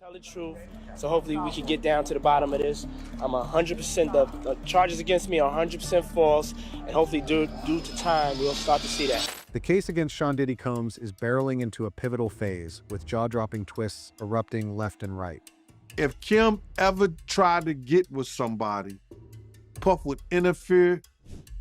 Tell the truth. So hopefully we can get down to the bottom of this. I'm 100%, the charges against me are 100% false, and hopefully due to time, we'll start to see that. The case against Sean Diddy Combs is barreling into a pivotal phase, with jaw-dropping twists erupting left and right. If Kim ever tried to get with somebody, Puff would interfere.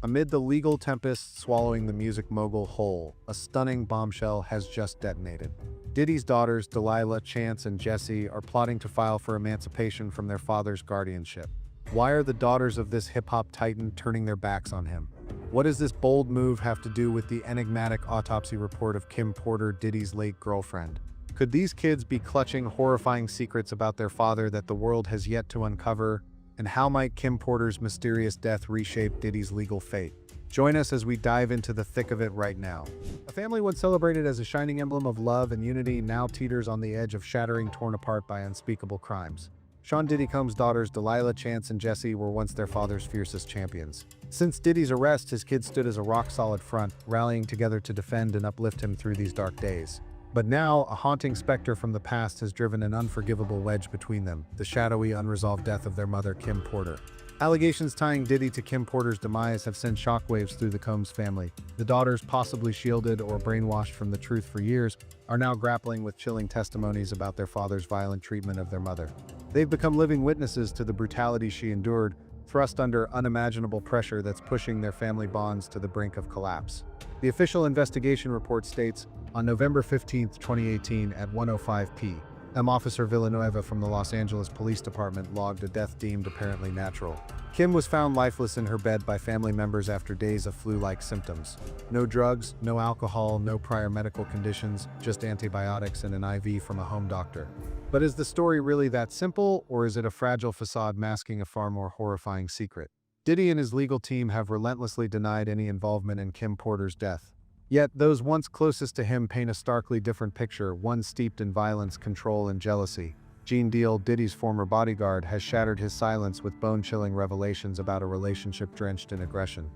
Amid the legal tempest swallowing the music mogul whole, a stunning bombshell has just detonated. Diddy's daughters, Delilah, Chance, and Jessie, are plotting to file for emancipation from their father's guardianship. Why are the daughters of this hip-hop titan turning their backs on him? What does this bold move have to do with the enigmatic autopsy report of Kim Porter, Diddy's late girlfriend? Could these kids be clutching horrifying secrets about their father that the world has yet to uncover? And how might Kim Porter's mysterious death reshape Diddy's legal fate? Join us as we dive into the thick of it right now. A family once celebrated as a shining emblem of love and unity now teeters on the edge of shattering, torn apart by unspeakable crimes. Sean Diddy Combs' daughters Delilah, Chance, and Jessie were once their father's fiercest champions. Since Diddy's arrest, his kids stood as a rock-solid front, rallying together to defend and uplift him through these dark days. But now, a haunting specter from the past has driven an unforgivable wedge between them, the shadowy, unresolved death of their mother, Kim Porter. Allegations tying Diddy to Kim Porter's demise have sent shockwaves through the Combs family. The daughters, possibly shielded or brainwashed from the truth for years, are now grappling with chilling testimonies about their father's violent treatment of their mother. They've become living witnesses to the brutality she endured, thrust under unimaginable pressure that's pushing their family bonds to the brink of collapse. The official investigation report states, on November 15, 2018 at 1:05 p.m., Officer Villanueva from the Los Angeles Police Department logged a death deemed apparently natural. Kim was found lifeless in her bed by family members after days of flu-like symptoms. No drugs, no alcohol, no prior medical conditions, just antibiotics and an IV from a home doctor. But is the story really that simple, or is it a fragile facade masking a far more horrifying secret? Diddy and his legal team have relentlessly denied any involvement in Kim Porter's death. Yet those once closest to him paint a starkly different picture, one steeped in violence, control, and jealousy. Gene Deal, Diddy's former bodyguard, has shattered his silence with bone-chilling revelations about a relationship drenched in aggression.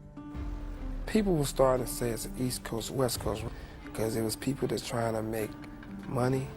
People were starting to say it's an East Coast, West Coast, because it was people that's trying to make money.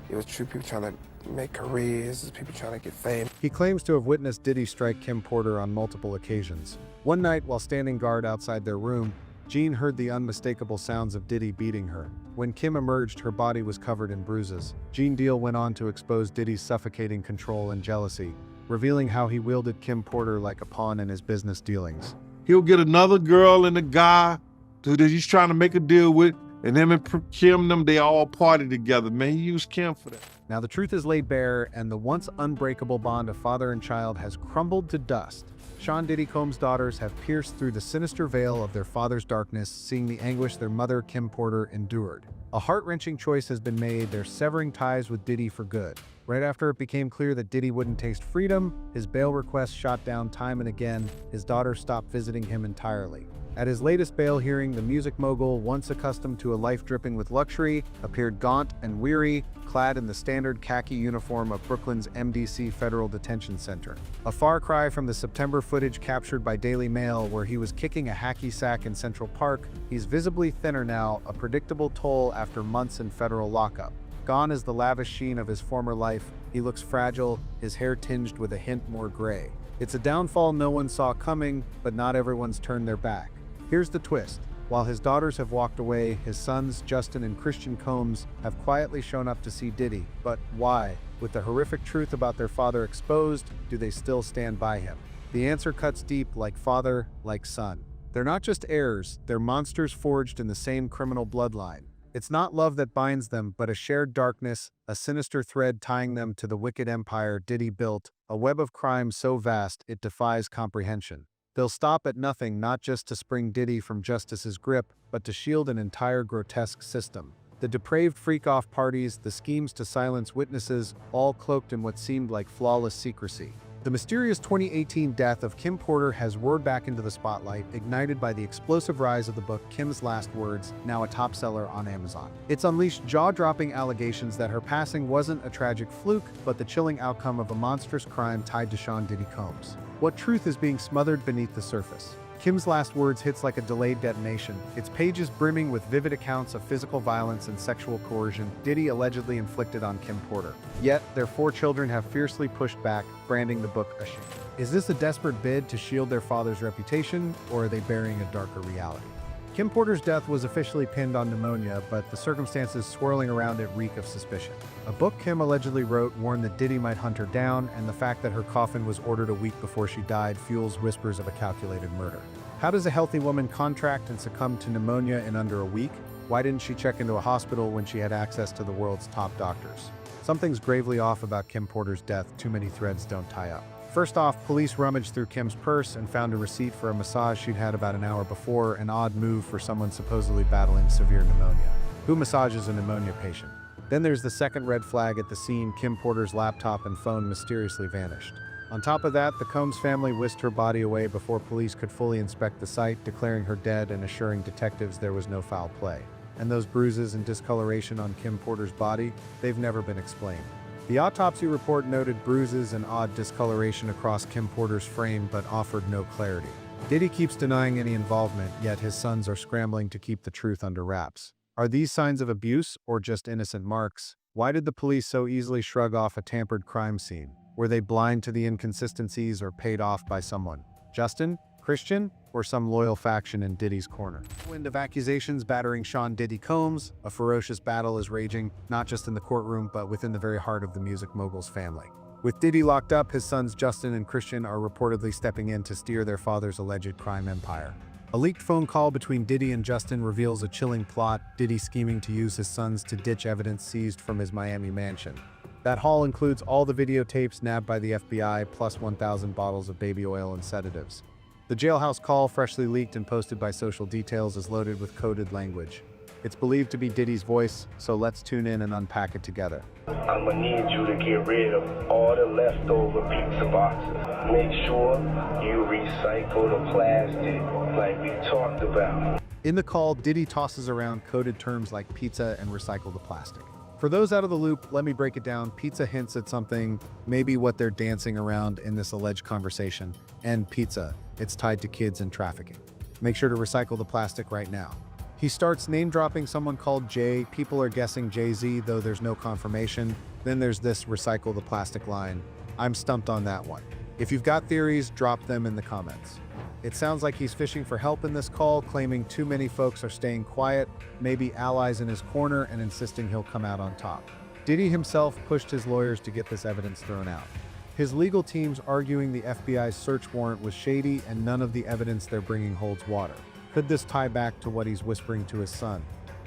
It was true people trying to make careers, it was people trying to get fame. He claims to have witnessed Diddy strike Kim Porter on multiple occasions. One night, while standing guard outside their room, Gene heard the unmistakable sounds of Diddy beating her. When Kim emerged, her body was covered in bruises. Gene Deal went on to expose Diddy's suffocating control and jealousy, revealing how he wielded Kim Porter like a pawn in his business dealings. He'll get another girl and a guy that he's trying to make a deal with, and him and Kim, they all party together. Man, he used Kim for that. Now the truth is laid bare, and the once unbreakable bond of father and child has crumbled to dust. Sean Diddy Combs' daughters have pierced through the sinister veil of their father's darkness, seeing the anguish their mother, Kim Porter, endured. A heart-wrenching choice has been made. They're severing ties with Diddy for good. Right after it became clear that Diddy wouldn't taste freedom, his bail requests shot down time and again. His daughters stopped visiting him entirely. At his latest bail hearing, the music mogul, once accustomed to a life dripping with luxury, appeared gaunt and weary, clad in the standard khaki uniform of Brooklyn's MDC Federal Detention Center. A far cry from the September footage captured by Daily Mail, where he was kicking a hacky sack in Central Park. He's visibly thinner now, a predictable toll after months in federal lockup. Gone is the lavish sheen of his former life. He looks fragile, his hair tinged with a hint more gray. It's a downfall no one saw coming, but not everyone's turned their back. Here's the twist. While his daughters have walked away, his sons, Justin and Christian Combs, have quietly shown up to see Diddy. But why? With the horrific truth about their father exposed, do they still stand by him? The answer cuts deep, like father, like son. They're not just heirs, they're monsters forged in the same criminal bloodline. It's not love that binds them, but a shared darkness, a sinister thread tying them to the wicked empire Diddy built, a web of crime so vast it defies comprehension. They'll stop at nothing, not just to spring Diddy from justice's grip, but to shield an entire grotesque system. The depraved freak-off parties, the schemes to silence witnesses, all cloaked in what seemed like flawless secrecy. The mysterious 2018 death of Kim Porter has roared back into the spotlight, ignited by the explosive rise of the book Kim's Last Words, now a top seller on Amazon. It's unleashed jaw-dropping allegations that her passing wasn't a tragic fluke, but the chilling outcome of a monstrous crime tied to Sean Diddy Combs. What truth is being smothered beneath the surface? Kim's last words hits like a delayed detonation, its pages brimming with vivid accounts of physical violence and sexual coercion Diddy allegedly inflicted on Kim Porter. Yet, their 4 children have fiercely pushed back, branding the book a shame. Is this a desperate bid to shield their father's reputation, or are they burying a darker reality? Kim Porter's death was officially pinned on pneumonia, but the circumstances swirling around it reek of suspicion. A book Kim allegedly wrote warned that Diddy might hunt her down, and the fact that her coffin was ordered a week before she died fuels whispers of a calculated murder. How does a healthy woman contract and succumb to pneumonia in under a week? Why didn't she check into a hospital when she had access to the world's top doctors? Something's gravely off about Kim Porter's death. Too many threads don't tie up. First off, police rummaged through Kim's purse and found a receipt for a massage she'd had about an hour before, an odd move for someone supposedly battling severe pneumonia. Who massages a pneumonia patient? Then there's the second red flag at the scene. Kim Porter's laptop and phone mysteriously vanished. On top of that, the Combs family whisked her body away before police could fully inspect the site, declaring her dead and assuring detectives there was no foul play. And those bruises and discoloration on Kim Porter's body, they've never been explained. The autopsy report noted bruises and odd discoloration across Kim Porter's frame but offered no clarity. Diddy keeps denying any involvement, yet his sons are scrambling to keep the truth under wraps. Are these signs of abuse or just innocent marks? Why did the police so easily shrug off a tampered crime scene? Were they blind to the inconsistencies or paid off by someone? Justin? Christian? Or some loyal faction in Diddy's corner? Wind of accusations battering Sean Diddy Combs, a ferocious battle is raging, not just in the courtroom, but within the very heart of the music mogul's family. With Diddy locked up, his sons Justin and Christian are reportedly stepping in to steer their father's alleged crime empire. A leaked phone call between Diddy and Justin reveals a chilling plot, Diddy scheming to use his sons to ditch evidence seized from his Miami mansion. That haul includes all the videotapes nabbed by the FBI, plus 1,000 bottles of baby oil and sedatives. The jailhouse call, freshly leaked and posted by Social Details, is loaded with coded language. It's believed to be Diddy's voice, so let's tune in and unpack it together. I'm gonna need you to get rid of all the leftover pizza boxes. Make sure you recycle the plastic like we talked about. In the call, Diddy tosses around coded terms like pizza and recycle the plastic. For those out of the loop, let me break it down. Pizza hints at something, maybe what they're dancing around in this alleged conversation. And pizza, it's tied to kids and trafficking. Make sure to recycle the plastic right now. He starts name-dropping someone called Jay. People are guessing Jay-Z, though there's no confirmation. Then there's this recycle the plastic line. I'm stumped on that one. If you've got theories, drop them in the comments. It sounds like he's fishing for help in this call, claiming too many folks are staying quiet, maybe allies in his corner, and insisting he'll come out on top. Diddy himself pushed his lawyers to get this evidence thrown out. His legal team's arguing the FBI's search warrant was shady and none of the evidence they're bringing holds water. Could this tie back to what he's whispering to his son?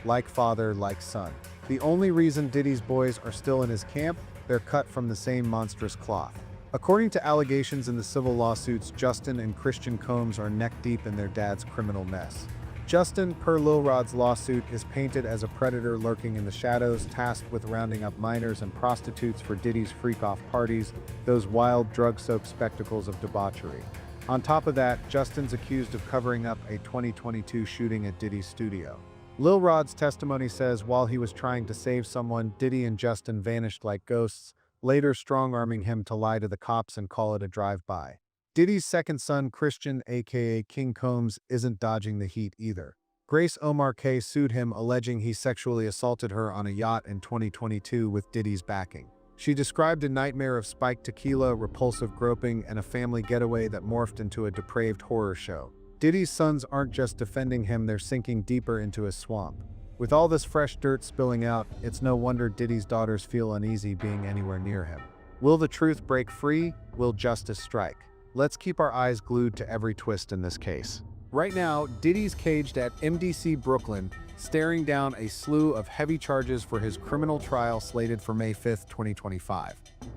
Like father, like son. The only reason Diddy's boys are still in his camp, they're cut from the same monstrous cloth. According to allegations in the civil lawsuits, Justin and Christian Combs are neck-deep in their dad's criminal mess. Justin, per Lil Rod's lawsuit, is painted as a predator lurking in the shadows, tasked with rounding up minors and prostitutes for Diddy's freak-off parties, those wild, drug-soaked spectacles of debauchery. On top of that, Justin's accused of covering up a 2022 shooting at Diddy's studio. Lil Rod's testimony says while he was trying to save someone, Diddy and Justin vanished like ghosts, later strong-arming him to lie to the cops and call it a drive-by. Diddy's second son, Christian, aka King Combs, isn't dodging the heat either. Grace Omar K. sued him, alleging he sexually assaulted her on a yacht in 2022 with Diddy's backing. She described a nightmare of spiked tequila, repulsive groping, and a family getaway that morphed into a depraved horror show. Diddy's sons aren't just defending him, they're sinking deeper into his swamp. With all this fresh dirt spilling out, it's no wonder Diddy's daughters feel uneasy being anywhere near him. Will the truth break free? Will justice strike? Let's keep our eyes glued to every twist in this case. Right now, Diddy's caged at MDC Brooklyn, staring down a slew of heavy charges for his criminal trial slated for May 5, 2025.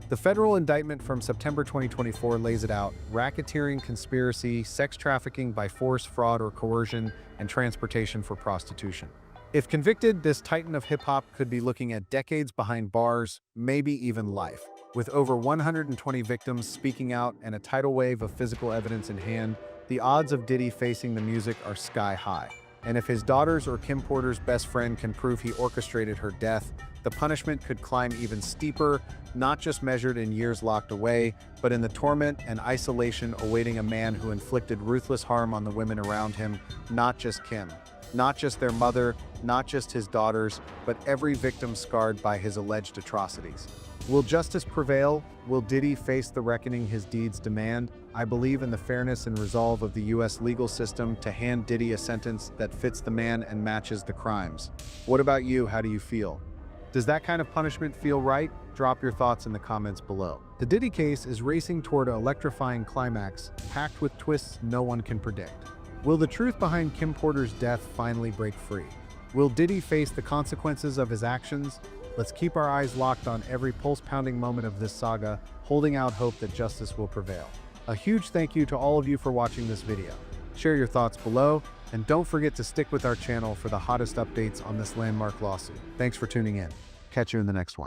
The federal indictment from September 2024 lays it out: racketeering, conspiracy, sex trafficking by force, fraud, or coercion, and transportation for prostitution. If convicted, this titan of hip-hop could be looking at decades behind bars, maybe even life. With over 120 victims speaking out and a tidal wave of physical evidence in hand, the odds of Diddy facing the music are sky high. And if his daughters or Kim Porter's best friend can prove he orchestrated her death, The punishment could climb even steeper, not just measured in years locked away, but in the torment and isolation awaiting a man who inflicted ruthless harm on the women around him, not just Kim, not just their mother, not just his daughters, but every victim scarred by his alleged atrocities. Will justice prevail? Will Diddy face the reckoning his deeds demand? I believe in the fairness and resolve of the U.S. legal system to hand Diddy a sentence that fits the man and matches the crimes. What about you? How do you feel? Does that kind of punishment feel right? Drop your thoughts in the comments below. The Diddy case is racing toward an electrifying climax, packed with twists no one can predict. Will the truth behind Kim Porter's death finally break free? Will Diddy face the consequences of his actions? Let's keep our eyes locked on every pulse-pounding moment of this saga, holding out hope that justice will prevail. A huge thank you to all of you for watching this video. Share your thoughts below, and don't forget to stick with our channel for the hottest updates on this landmark lawsuit. Thanks for tuning in. Catch you in the next one.